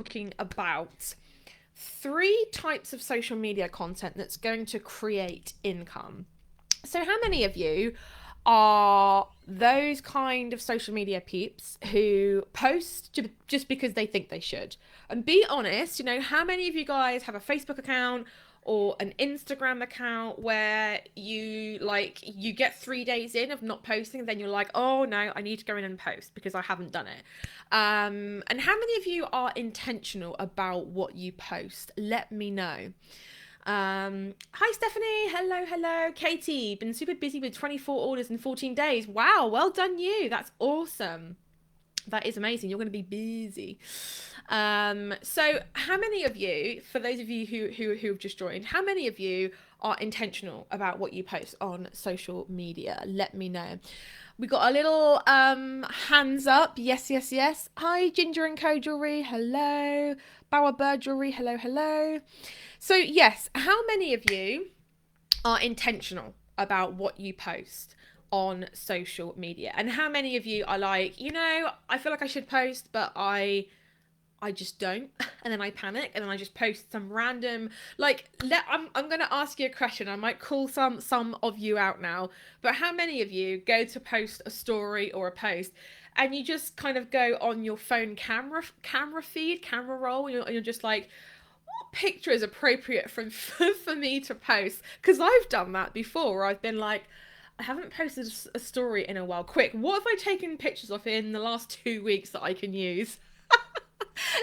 talking about 3 types of social media content that's going to create income. So how many of you are those kind of social media peeps who post just because they think they should? And be honest, how many of you guys have a Facebook account or an Instagram account where you get 3 days in of not posting, and then you're like, oh no, I need to go in and post because I haven't done it. And how many of you are intentional about what you post? Let me know. Hi Stephanie, hello. Katie, been super busy with 24 orders in 14 days. Wow, well done you. That's awesome. That is amazing. You're going to be busy. So how many of you, for those of you who have just joined, how many of you are intentional about what you post on social media? Let me know. We got a little hands up. Yes. Hi Ginger & Co Jewelry. Hello. Bowerbird Jewelry. Hello. So yes, how many of you are intentional about what you post on social media? And how many of you are like, I feel like I should post, but I just don't, and then I panic, and then I just post some random, I'm going to ask you a question. I might call some of you out now, but how many of you go to post a story or a post and you just kind of go on your phone camera feed, camera roll, and you're just like, what picture is appropriate for me to post? Because I've done that before, where I've been like, I haven't posted a story in a while. Quick, what have I taken pictures of in the last 2 weeks that I can use?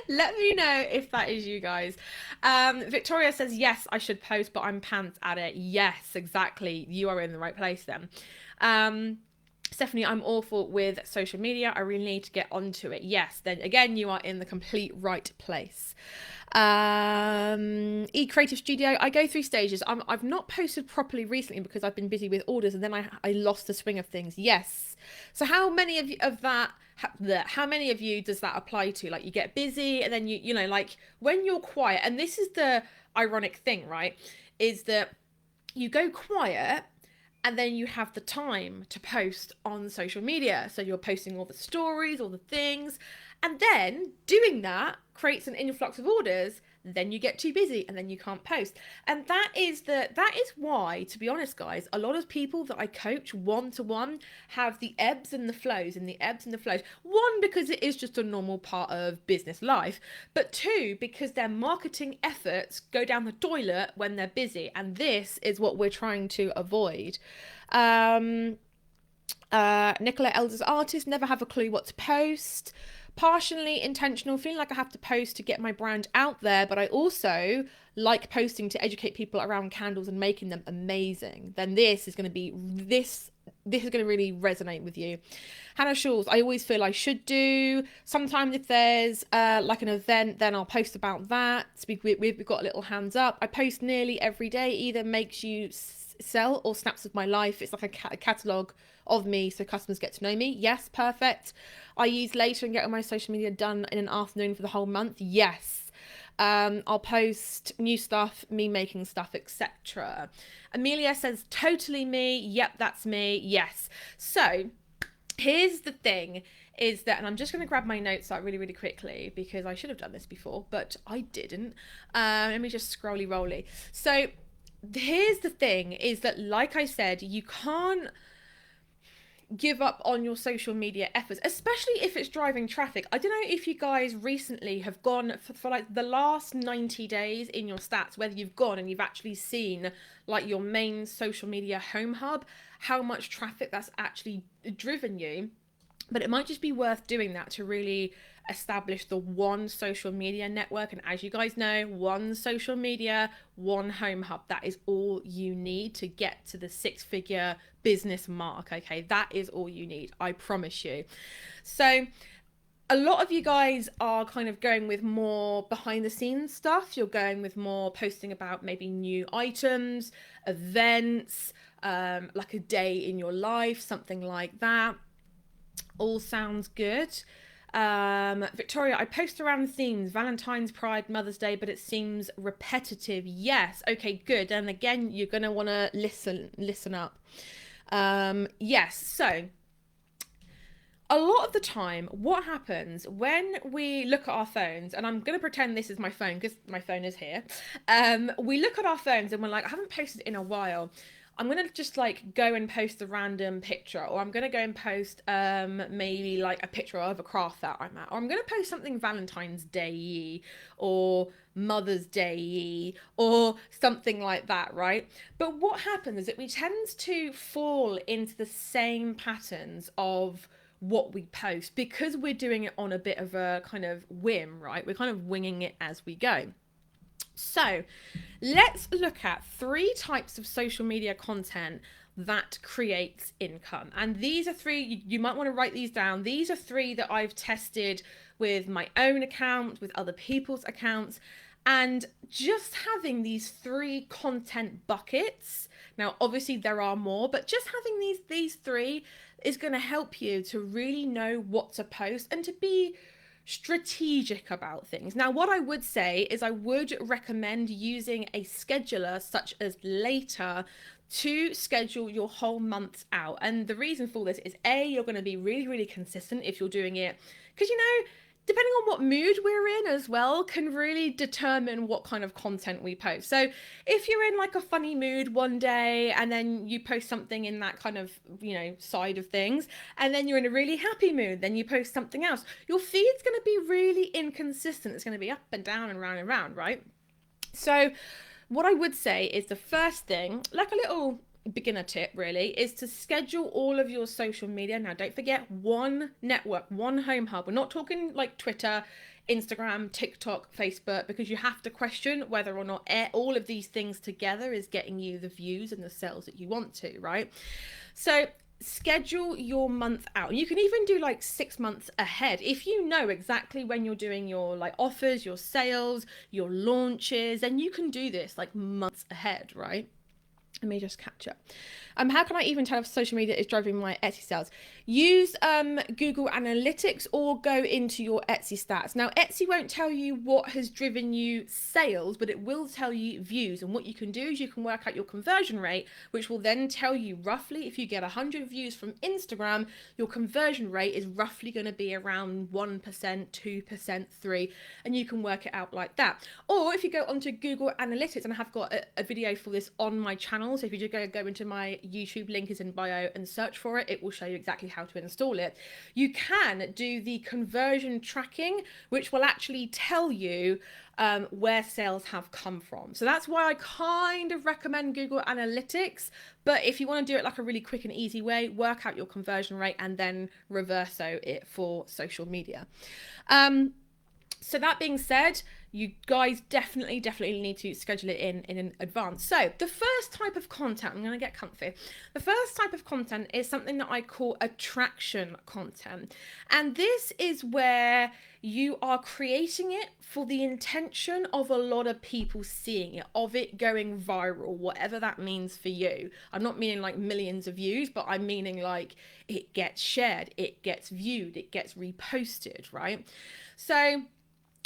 Let me know if that is you guys. Victoria says, yes, I should post, but I'm pants at it. Yes, exactly. You are in the right place then. Stephanie, I'm awful with social media. I really need to get onto it. Yes, then again, you are in the complete right place. Creative Studio, I go through stages. I've not posted properly recently because I've been busy with orders, and then I lost the swing of things. Yes. So how many of you how many of you does that apply to? Like, you get busy, and then you like when you're quiet, and this is the ironic thing, right? Is that you go quiet, and then you have the time to post on social media. So you're posting all the stories, all the things, and then doing that creates an influx of orders. Then you get too busy, and then you can't post. And that is why, to be honest, guys, a lot of people that I coach one-to-one have the ebbs and the flows. One, because it is just a normal part of business life, but 2, because their marketing efforts go down the toilet when they're busy, and this is what we're trying to avoid. Nicola Elder's artist, never have a clue what to post. Partially intentional, feeling like I have to post to get my brand out there, but I also like posting to educate people around candles and making them amazing. Then this is going to really resonate with you. Hannah Shaw's, I always feel I should do. Sometimes if there's like an event, then I'll post about that. We've got a little hands up. I post nearly every day, either makes you sell or snaps of my life. It's like a catalogue of me, so customers get to know me. Yes, perfect. I use later and get all my social media done in an afternoon for the whole month. Yes. I'll post new stuff, me making stuff, etc. Amelia says, totally me. Yep, that's me. Yes. So here's the thing, is that, and I'm just going to grab my notes out really quickly because I should have done this before, but I didn't. Let me just scrolly rolly. So here's the thing, is that, like I said, you can't give up on your social media efforts, especially if it's driving traffic. I don't know if you guys recently have gone for like the last 90 days in your stats, whether you've gone and you've actually seen like your main social media home hub, how much traffic that's actually driven you. But it might just be worth doing that to really establish the one social media network. And as you guys know, one social media, one home hub, that is all you need to get to the 6-figure business mark. Okay, that is all you need, I promise you. So a lot of you guys are kind of going with more behind the scenes stuff. You're going with more posting about maybe new items, events, like a day in your life, something like that. All sounds good. Victoria, I post around themes, Valentine's, Pride, Mother's Day, but it seems repetitive. Yes. Okay, good. And again, you're going to want to listen up. Yes. So A lot of the time, what happens when we look at our phones, and I'm going to pretend this is my phone because my phone is here. We look at our phones and we're like, I haven't posted in a while. I'm going to just like go and post a random picture, or I'm going to go and post maybe like a picture of a craft that I'm at, or I'm going to post something Valentine's Day or Mother's Day or something like that, right? But what happens is that we tend to fall into the same patterns of what we post because we're doing it on a bit of a kind of whim, right? We're kind of winging it as we go. So let's look at 3 types of social media content that creates income. And these are 3, you might want to write these down. These are 3 that I've tested with my own account, with other people's accounts, and just having these 3 content buckets. Now, obviously there are more, but just having these 3 is going to help you to really know what to post and to be strategic about things. Now, what I would say is I would recommend using a scheduler such as Later to schedule your whole months out. And the reason for this is you're going to be really, really consistent if you're doing it, because depending on what mood we're in as well, can really determine what kind of content we post. So if you're in like a funny mood one day and then you post something in that kind of, side of things, and then you're in a really happy mood, then you post something else, your feed's going to be really inconsistent. It's going to be up and down and round, right? So what I would say is the first thing, like a little beginner tip really, is to schedule all of your social media. Now, don't forget, one network, one home hub. We're not talking like Twitter, Instagram, TikTok, Facebook, because you have to question whether or not all of these things together is getting you the views and the sales that you want to, right? So schedule your month out. You can even do like 6 months ahead if you know exactly when you're doing your like offers, your sales, your launches, and you can do this like months ahead, right? Let me just catch up. How can I even tell if social media is driving my Etsy sales? Use Google Analytics or go into your Etsy stats. Now, Etsy won't tell you what has driven you sales, but it will tell you views. And what you can do is you can work out your conversion rate, which will then tell you roughly if you get 100 views from Instagram, your conversion rate is roughly going to be around 1%, 2%, 3%, and you can work it out like that. Or if you go onto Google Analytics, and I have got a video for this on my channel, so if you just go into my YouTube, link is in bio, and search for it, it will show you exactly how to install it. You can do the conversion tracking, which will actually tell you where sales have come from. So that's why I kind of recommend Google Analytics. But if you want to do it like a really quick and easy way, work out your conversion rate and then reverso it for social media. So that being said, you guys definitely need to schedule it in advance. So the first type of content, I'm going to get comfy. The first type of content is something that I call attraction content. And this is where you are creating it for the intention of a lot of people seeing it, of it going viral, whatever that means for you. I'm not meaning like millions of views, but I'm meaning like it gets shared, it gets viewed, it gets reposted, right? So,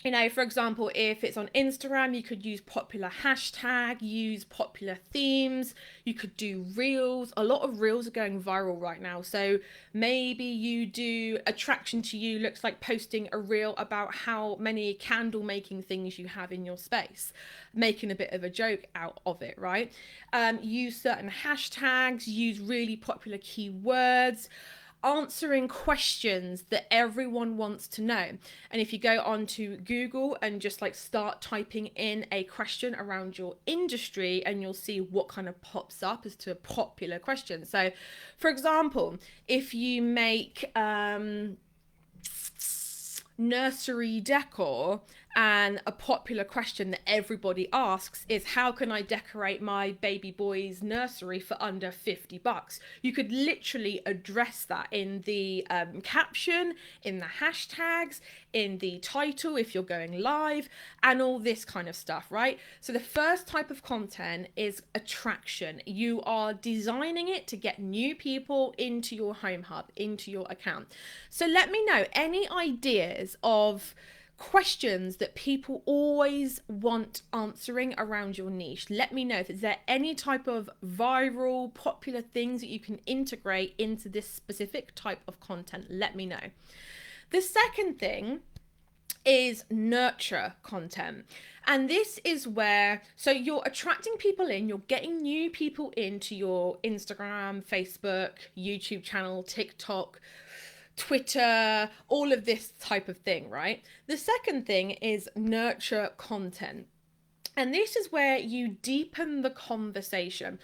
for example, if it's on Instagram, you could use popular hashtag, use popular themes. You could do reels. A lot of reels are going viral right now. So maybe you do attraction to you looks like posting a reel about how many candle making things you have in your space, making a bit of a joke out of it, right? Use certain hashtags, use really popular keywords, answering questions that everyone wants to know. And if you go onto Google and just like start typing in a question around your industry, and you'll see what kind of pops up as to popular questions. So for example, if you make nursery decor, and a popular question that everybody asks is, how can I decorate my baby boy's nursery for under $50? You could literally address that in the caption, in the hashtags, in the title if you're going live, and all this kind of stuff, right? So the first type of content is attraction. You are designing it to get new people into your home hub, into your account. So let me know any ideas of questions that people always want answering around your niche. Let me know if is there any type of viral popular things that you can integrate into this specific type of content. Let me know. The second thing is nurture content. And this is where, so you're attracting people in, you're getting new people into your Instagram, Facebook, YouTube channel, TikTok, Twitter, all of this type of thing, right? The second thing is nurture content. And this is where you deepen the conversation.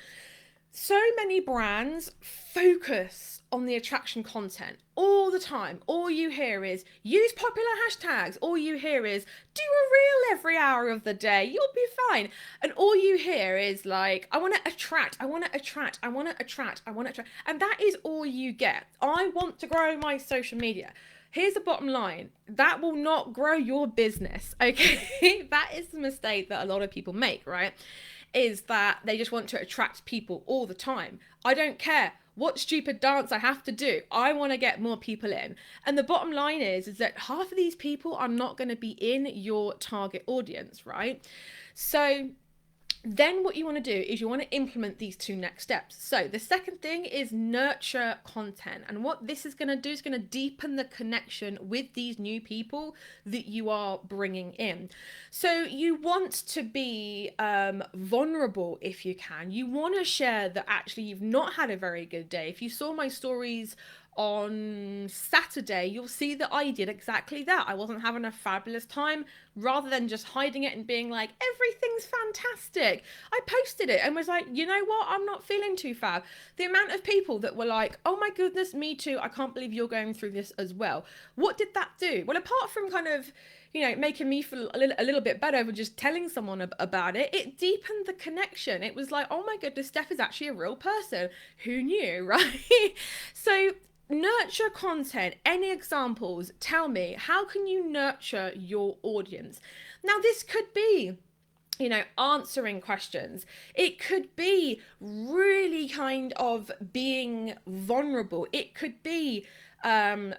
So many brands focus on the attraction content all the time. All you hear is use popular hashtags. All you hear is do a reel every hour of the day. You'll be fine. And all you hear is like, I want to attract, I want to attract, I want to attract, I want to attract. And that is all you get. I want to grow my social media. Here's the bottom line. That will not grow your business, okay? That is the mistake that a lot of people make, right? Is that they just want to attract people all the time. I don't care what stupid dance I have to do. I want to get more people in. And the bottom line is that half of these people are not going to be in your target audience, right? So then what you want to do is you want to implement these two next steps. So the second thing is nurture content. And what this is going to do is going to deepen the connection with these new people that you are bringing in. So you want to be vulnerable if you can. You want to share that actually you've not had a very good day. If you saw my stories on Saturday, you'll see that I did exactly that. I wasn't having a fabulous time. Rather than just hiding it and being like, everything's fantastic, I posted it and was like, you know what, I'm not feeling too fab. The amount of people that were like, oh my goodness, me too, I can't believe you're going through this as well. What did that do? Well, apart from kind of, you know, making me feel a little bit better over just telling someone about it, it deepened the connection. It was like, oh my goodness, Steph is actually a real person. Who knew, right? So nurture content. Any examples? Tell me, how can you nurture your audience? Now, this could be, you know, answering questions. It could be really kind of being vulnerable. It could be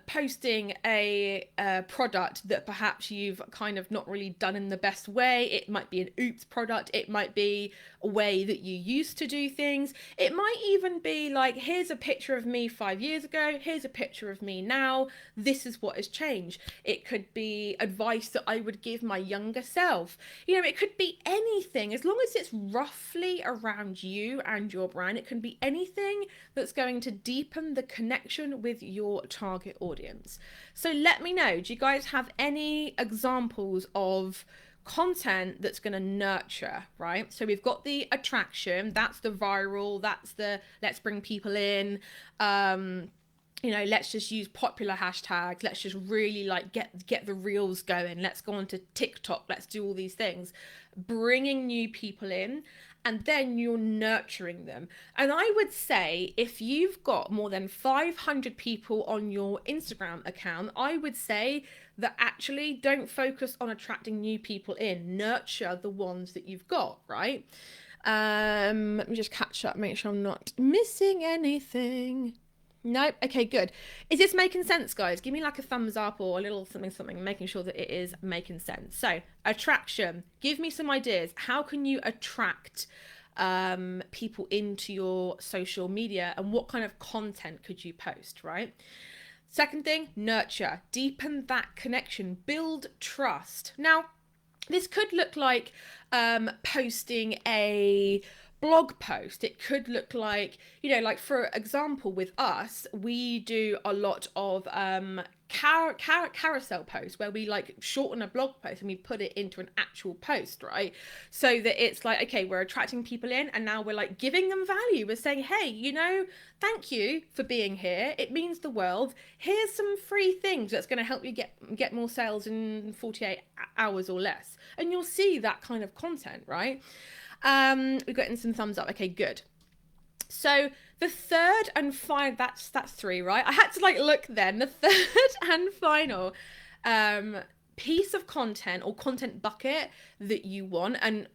posting a product that perhaps you've kind of not really done in the best way. It might be an oops product. It might be a way that you used to do things. It might even be like, here's a picture of me 5 years ago. Here's a picture of me now. This is what has changed. It could be advice that I would give my younger self. You know, it could be anything. As long as it's roughly around you and your brand, it can be anything that's going to deepen the connection with your target audience. So let me know, do you guys have any examples of content that's going to nurture, right? So we've got the attraction, that's the viral, that's the let's bring people in, you know, let's just use popular hashtags, let's just really like get the reels going, let's go on to TikTok, let's do all these things, bringing new people in. And then you're nurturing them. And I would say if you've got more than 500 people on your Instagram account, I would say that actually don't focus on attracting new people in. Nurture the ones that you've got, right? Let me just catch up, make sure I'm not missing anything. Nope. Okay, good. Is this making sense, guys? Give me like a thumbs up or a little something, making sure that it is making sense. So, attraction. Give me some ideas. How can you attract people into your social media, and what kind of content could you post, right? Second thing, nurture. Deepen that connection. Build trust. Now, this could look like posting a blog post. It could look like, you know, like for example with us, we do a lot of carousel posts where we like shorten a blog post and we put it into an actual post, right? So that it's like, okay, we're attracting people in and now we're like giving them value. We're saying, hey, you know, thank you for being here, it means the world. Here's some free things that's going to help you get more sales in 48 hours or less. And you'll see that kind of content, right? We've gotten some thumbs up. Okay, good. So the third and final, that's three, right? I had to like look then. The third and final piece of content or content bucket that you want. And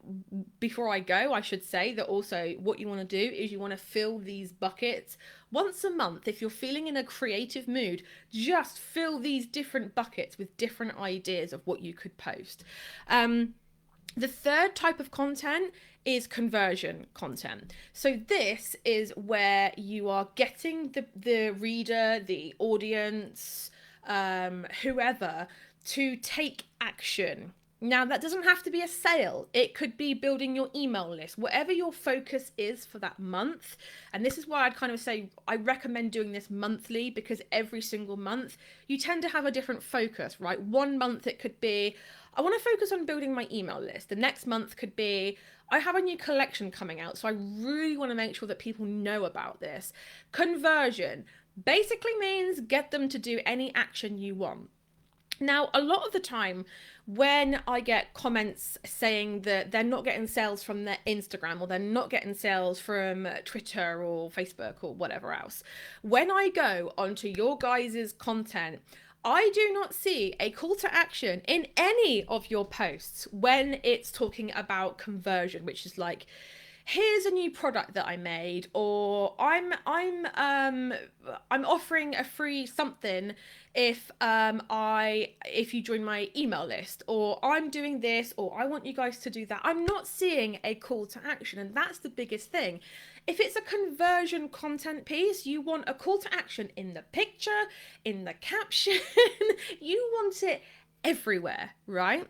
before I go, I should say that also what you want to do is you want to fill these buckets once a month. If you're feeling in a creative mood, just fill these different buckets with different ideas of what you could post. The third type of content is conversion content. So this is where you are getting the reader, the audience, whoever, to take action. Now, that doesn't have to be a sale. It could be building your email list, whatever your focus is for that month. And this is why I'd kind of say I recommend doing this monthly, because every single month you tend to have a different focus, right? One month it could be, I want to focus on building my email list. The next month could be, I have a new collection coming out, so I really want to make sure that people know about this. Conversion basically means get them to do any action you want. Now, a lot of the time when I get comments saying that they're not getting sales from their Instagram, or they're not getting sales from Twitter or Facebook or whatever else, when I go onto your guys' content, I do not see a call to action in any of your posts when it's talking about conversion, which is like, here's a new product that I made, or I'm offering a free something if you join my email list, or I'm doing this, or I want you guys to do that. I'm not seeing a call to action, and that's the biggest thing. If it's a conversion content piece, you want a call to action in the picture, in the caption. You want it everywhere, right?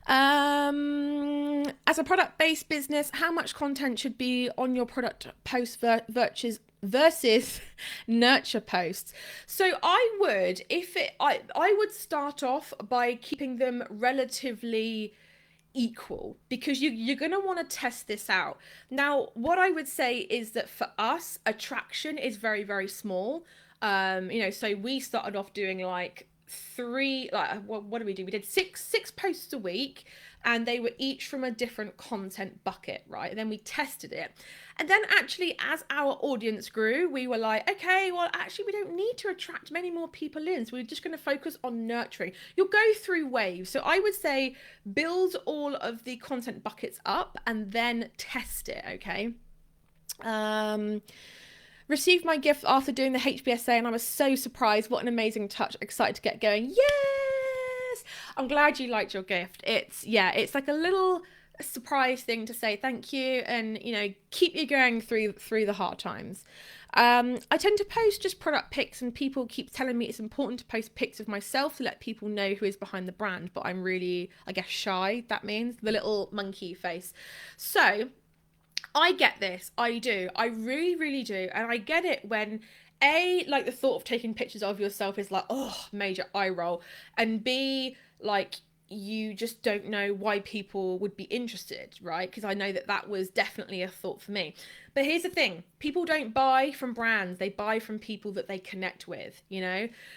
As a product-based business, how much content should be on your product post versus nurture posts? So I would start off by keeping them relatively equal, because you're going to want to test this out. Now, what I would say is that for us, attraction is very, very small. So we started off doing like what do? We did six posts a week, and they were each from a different content bucket, right? And then we tested it. And then actually, as our audience grew, we were like, okay, well, actually, we don't need to attract many more people in. So we're just going to focus on nurturing. You'll go through waves. So I would say build all of the content buckets up and then test it, okay? Received my gift after doing the HBSA, and I was so surprised. What an amazing touch. Excited to get going. Yes! I'm glad you liked your gift. It's like a little surprise thing to say thank you, and keep you going through the hard times. I tend to post just product pics, and people keep telling me it's important to post pics of myself to let people know who is behind the brand, but I'm really, I guess, shy. That means the little monkey face. So I get this. I do. I really, really do. And I get it when like the thought of taking pictures of yourself is like, oh, major eye roll. And B, like, you just don't know why people would be interested, right? Because I know that was definitely a thought for me. But here's the thing. People don't buy from brands. They buy from people that they connect with,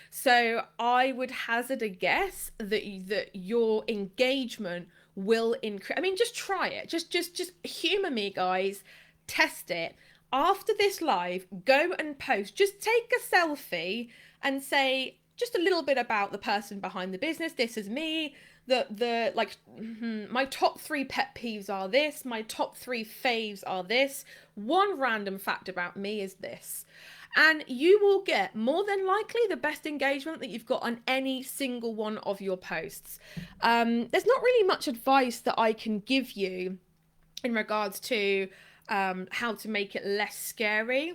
So I would hazard a guess that your engagement will increase. I mean, just try it. Just humor me, guys. Test it. After this live, go and post. Just take a selfie and say just a little bit about the person behind the business. This is me. My top 3 pet peeves are this. My top 3 faves are this. One random fact about me is this. And you will get more than likely the best engagement that you've got on any single one of your posts. There's not really much advice that I can give you in regards to how to make it less scary.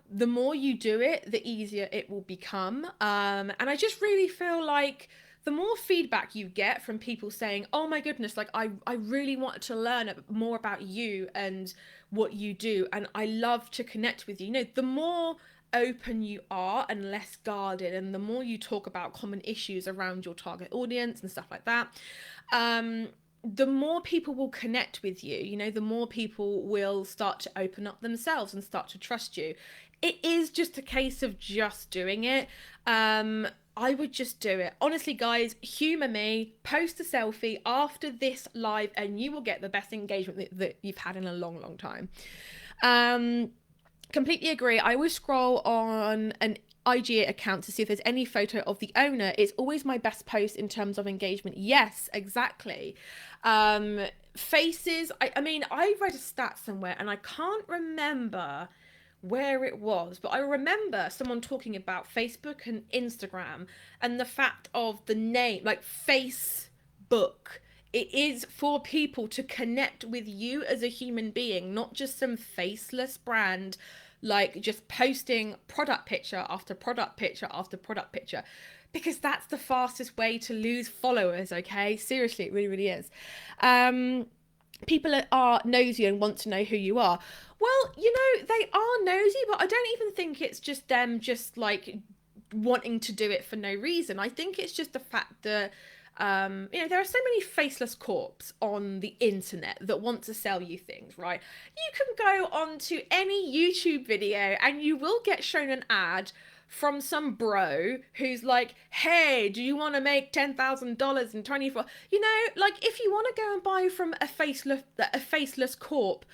The more you do it, the easier it will become. And I just really feel like the more feedback you get from people saying, oh my goodness, like I really wanted to learn more about you and what you do, and I love to connect with you. The more open you are and less guarded, and the more you talk about common issues around your target audience and stuff like that, the more people will connect with you. The more people will start to open up themselves and start to trust you. It is just a case of just doing it. I would just do it. Honestly, guys, humor me, post a selfie after this live, and you will get the best engagement that you've had in a long, long time. Completely agree. I always scroll on an IG account to see if there's any photo of the owner. It's always my best post in terms of engagement. Yes, exactly. Faces, I mean, I read a stat somewhere and I can't remember where it was, but I remember someone talking about Facebook and Instagram and the fact of the name, like Facebook. It is for people to connect with you as a human being, not just some faceless brand, like just posting product picture after product picture after product picture, because that's the fastest way to lose followers. Okay, seriously, it really, really is. People are nosy and want to know who you are. Well, you know, they are nosy, but I don't even think it's just them just like wanting to do it for no reason. I think it's just the fact that you know, there are so many faceless corps on the internet that want to sell you things, right? You can go onto any YouTube video and you will get shown an ad from some bro who's like, hey, do you want to make $10,000 in 24? You know, like if you want to go and buy from a faceless corp,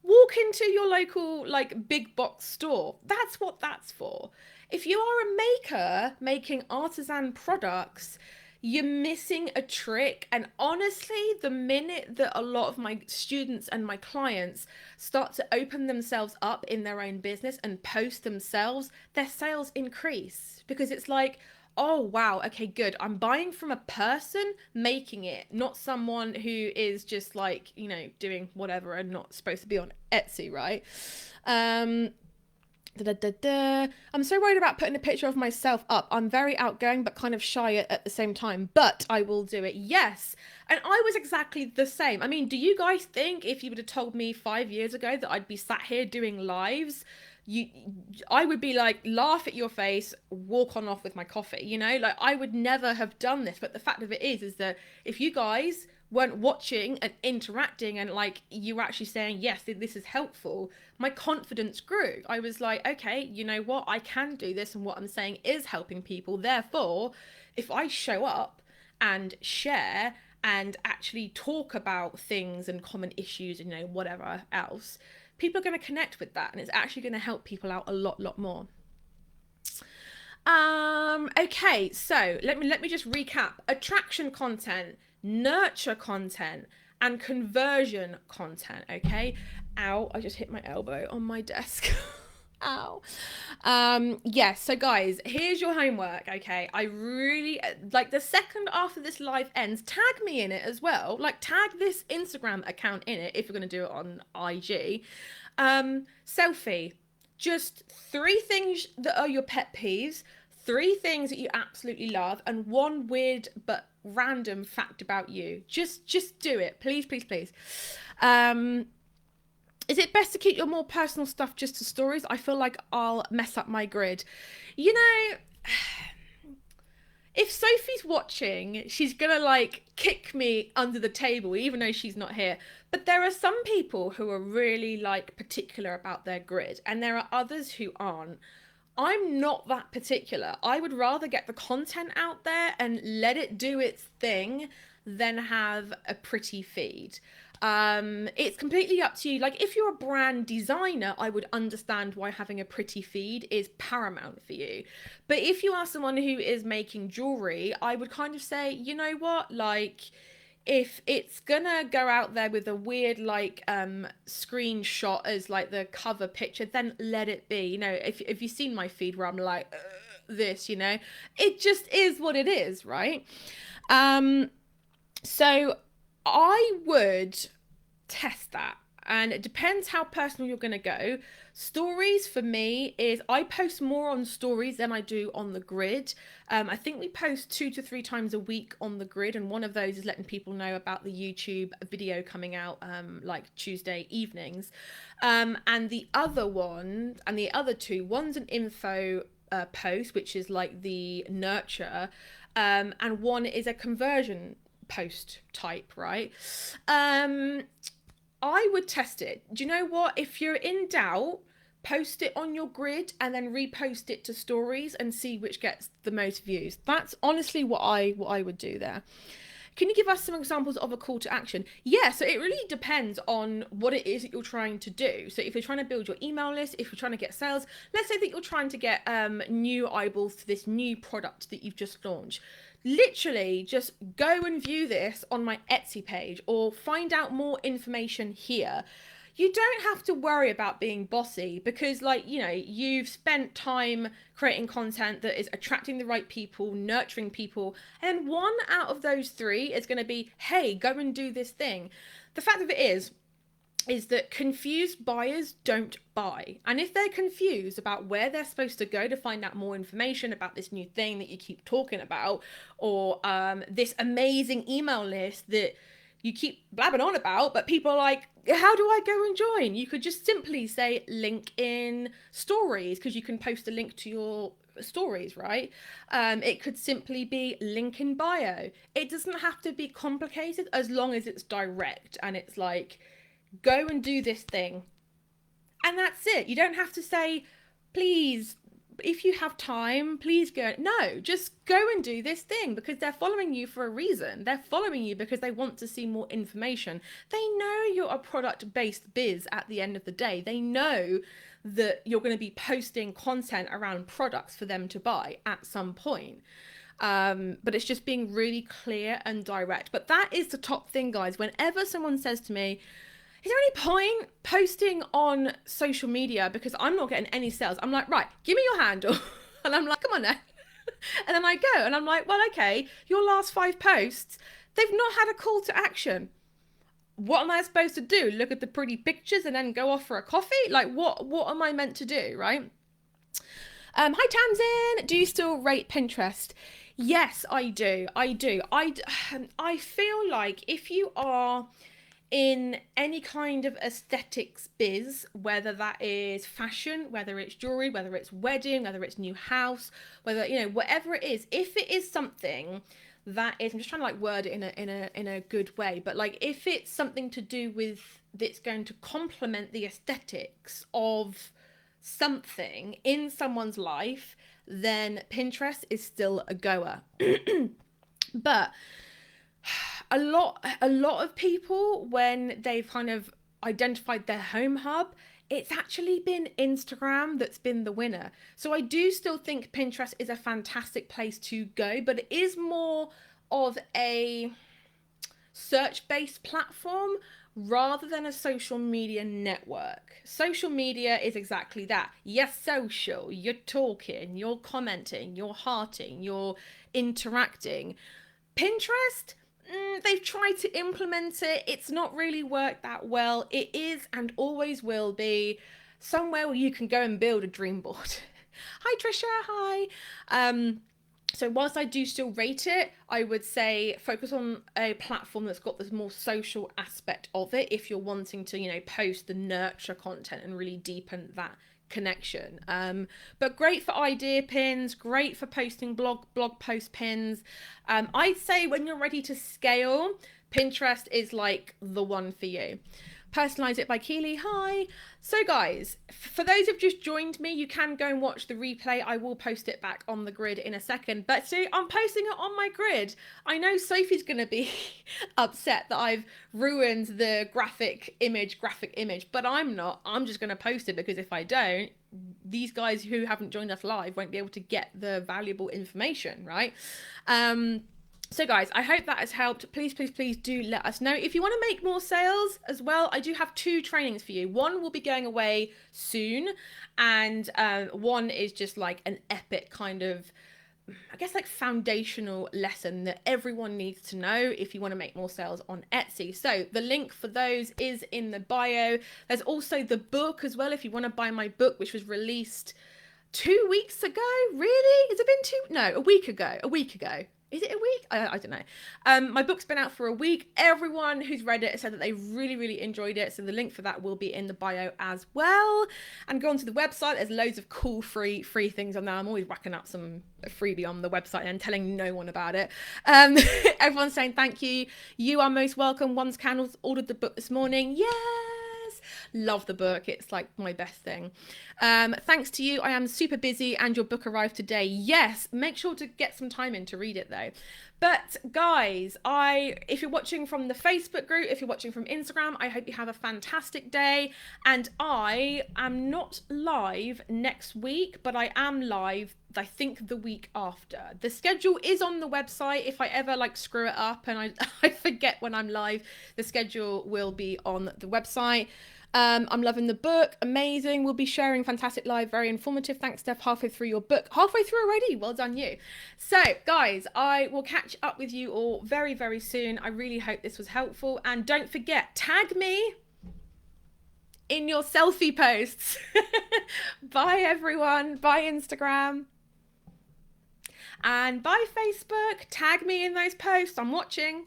walk into your local like big box store. That's what that's for. If you are a maker making artisan products, you're missing a trick. And honestly, the minute that a lot of my students and my clients start to open themselves up in their own business and post themselves, their sales increase, because it's like, oh wow, okay, good, I'm buying from a person making it, not someone who is just like, you know, doing whatever and not supposed to be on Etsy, right? I'm so worried about putting a picture of myself up. I'm very outgoing but kind of shy at the same time, but I will do it. Yes. And I was exactly the same. I mean, do you guys think if you would have told me 5 years ago that I'd be sat here doing lives, I would be like, laugh at your face, walk on off with my coffee, you know? Like, I would never have done this. But the fact of it is that if you guys weren't watching and interacting and like you were actually saying, yes, this is helpful, my confidence grew. I was like, okay, you know what, I can do this, and what I'm saying is helping people. Therefore, if I show up and share and actually talk about things and common issues and, you know, whatever else, people are going to connect with that, and it's actually going to help people out a lot more. Okay, so let me just recap. Attraction content, nurture content, and conversion content. Okay. Ow, I just hit my elbow on my desk. Ow. Yes, so guys, here's your homework. Okay, I really like, the second after this live ends, tag me in it as well. Like, tag this Instagram account in it if you're going to do it on IG. Selfie, just 3 things that are your pet peeves, 3 things that you absolutely love, and 1 weird but random fact about you. Just do it, please. Is it best to keep your more personal stuff just to stories? I feel like I'll mess up my grid. You know, if Sophie's watching, she's gonna like kick me under the table, even though she's not here. But there are some people who are really like particular about their grid, and there are others who aren't. I'm not that particular. I would rather get the content out there and let it do its thing than have a pretty feed. It's completely up to you. Like, if you're a brand designer, I would understand why having a pretty feed is paramount for you. But if you are someone who is making jewelry, I would kind of say, you know what, like, if it's gonna go out there with a weird like screenshot as like the cover picture, then let it be. You know, if you've seen my feed where I'm like this, you know, it just is what it is, right? So I would test that, and it depends how personal you're going to go. Stories for me is, I post more on stories than I do on the grid. I think we post 2 to 3 times a week on the grid, and one of those is letting people know about the YouTube video coming out like Tuesday evenings. And the other one, and the other 2, one's an info post, which is like the nurture, and one is a conversion post type, right? I would test it. Do you know what? If you're in doubt, post it on your grid and then repost it to stories and see which gets the most views. That's honestly what I would do there. Can you give us some examples of a call to action? Yeah, so it really depends on what it is that you're trying to do. So if you're trying to build your email list, if you're trying to get sales, let's say that you're trying to get new eyeballs to this new product that you've just launched. Literally just go and view this on my Etsy page or find out more information here. You don't have to worry about being bossy because, like, you know, you've spent time creating content that is attracting the right people, nurturing people, and one out of those three is going to be, hey, go and do this thing. The fact of it is that confused buyers don't buy. And if they're confused about where they're supposed to go to find out more information about this new thing that you keep talking about, or this amazing email list that you keep blabbing on about, but people are like, how do I go and join? You could just simply say link in stories, because you can post a link to your stories, right? It could simply be link in bio. It doesn't have to be complicated as long as it's direct and it's like, go and do this thing. And that's it. You don't have to say, please, if you have time, please go. No, just go and do this thing, because they're following you for a reason. They're following you because they want to see more information. They know you're a product-based biz at the end of the day. They know that you're going to be posting content around products for them to buy at some point. But it's just being really clear and direct. But that is the top thing, guys. Whenever someone says to me, is there any point posting on social media because I'm not getting any sales? I'm like, right, give me your handle. And I'm like, come on now. And then I go and I'm like, well, okay, your last 5 posts, they've not had a call to action. What am I supposed to do? Look at the pretty pictures and then go off for a coffee? Like, what am I meant to do, right? Hi, Tamsin. Do you still rate Pinterest? Yes, I do. I feel like if you are in any kind of aesthetics biz, whether that is fashion, whether it's jewelry, whether it's wedding, whether it's new house, whether, you know, whatever it is, if it is something that is, I'm just trying to like word it in a good way, but like if it's something to do with that's going to complement the aesthetics of something in someone's life, then Pinterest is still a goer. But a lot of people, when they've kind of identified their home hub, it's actually been Instagram that's been the winner. So I do still think Pinterest is a fantastic place to go, but it is more of a search-based platform rather than a social media network. Social media is exactly that. You're social, you're talking, you're commenting, you're hearting, you're interacting. Pinterest, they've tried to implement it. It's not really worked that well. It is and always will be somewhere where you can go and build a dream board. Hi, Trisha. Hi. So whilst I do still rate it, I would say focus on a platform that's got this more social aspect of it if you're wanting to, you know, post the nurture content and really deepen that connection. But great for idea pins, great for posting blog post pins. I'd say when you're ready to scale, Pinterest is like the one for you. Personalize it by Keely. Hi. So guys, for those who've just joined me, you can go and watch the replay. I will post it back on the grid in a second, but see, I'm posting it on my grid. I know Sophie's going to be upset that I've ruined the graphic image, but I'm not. I'm just going to post it because if I don't, these guys who haven't joined us live won't be able to get the valuable information, right? So guys, I hope that has helped. Please do let us know. If you want to make more sales as well, I do have 2 trainings for you. One will be going away soon, and one is just like an epic kind of, I guess, like foundational lesson that everyone needs to know if you want to make more sales on Etsy. So the link for those is in the bio. There's also the book as well if you want to buy my book, which was released 2 weeks ago. Really? Has it been a week ago. Is it a week? I don't know. My book's been out for a week. Everyone who's read it said that they really enjoyed it. So the link for that will be in the bio as well. And go onto the website. There's loads of cool free things on there. I'm always racking up some freebie on the website and telling no one about it. Everyone's saying thank you. You are most welcome. One's Candles ordered the book this morning. Yes. Love the book. It's like my best thing. Thanks to you. I am super busy and your book arrived today. Yes, make sure to get some time in to read it though. But guys, if you're watching from the Facebook group, if you're watching from Instagram, I hope you have a fantastic day. And I am not live next week, but I am live, I think, the week after. The schedule is on the website. If I ever like screw it up and I forget when I'm live, the schedule will be on the website. I'm loving the book. Amazing. We'll be sharing fantastic live. Very informative. Thanks, Steph. Halfway through your book. Halfway through already. Well done, you. So, guys, I will catch up with you all very, very soon. I really hope this was helpful. And don't forget, tag me in your selfie posts. Bye, everyone. Bye, Instagram. And bye, Facebook. Tag me in those posts. I'm watching.